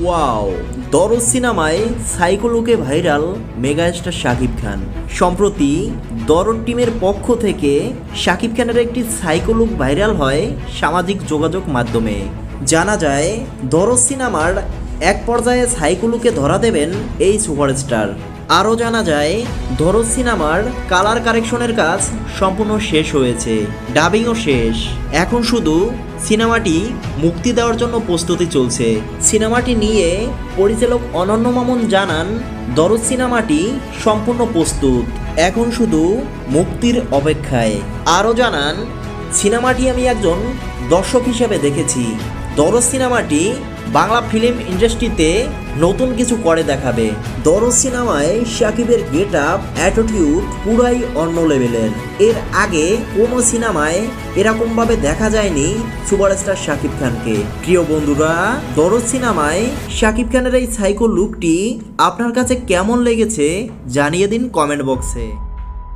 Wow, দরজ সিনেমায় psycho লুকে viral megastar Shakib Khan. সম্প্রতি দরদ টিমের পক্ষ থেকে শাকিব খানের একটি সাইকো লুক ভাইরাল হয় সামাজিক যোগাযোগ মাধ্যমে। জানা যায় দরজ সিনেমার এক পর্যায়ে সাইকো লুকে ধরা দেবেন এই সুপারস্টার। আরও জানা যায় দরজ সিনেমার কালার কারেকশনের কাজ সম্পূর্ণ শেষ হয়েছে, ডাবিংও শেষ। এখন শুধু সিনেমাটি মুক্তি দেওয়ার জন্য প্রস্তুতি চলছে। সিনেমাটি নিয়ে পরিচালক অনন্য মামুন জানান, দরজ সিনেমাটি সম্পূর্ণ প্রস্তুত, এখন শুধু মুক্তির অপেক্ষায়। আরও জানান, সিনেমাটি আমি একজন দর্শক হিসেবে দেখেছি। দরজ সিনেমাটি বাংলা ফিল্ম ইন্ডাস্ট্রিতে নতুন কিছু করে দেখাবে। দরজ সিনেমায় শাকিবের গেট আপ, অ্যাটিটিউড পুরাই অন্য লেভেলের। এর আগে কোনো সিনেমায় এরকমভাবে দেখা যায়নি সুপারস্টার শাকিব খানকে। প্রিয় বন্ধুরা, দরজ সিনেমায় শাকিব খানের এই সাইকো লুকটি আপনার কাছে কেমন লেগেছে জানিয়ে দিন কমেন্ট বক্সে।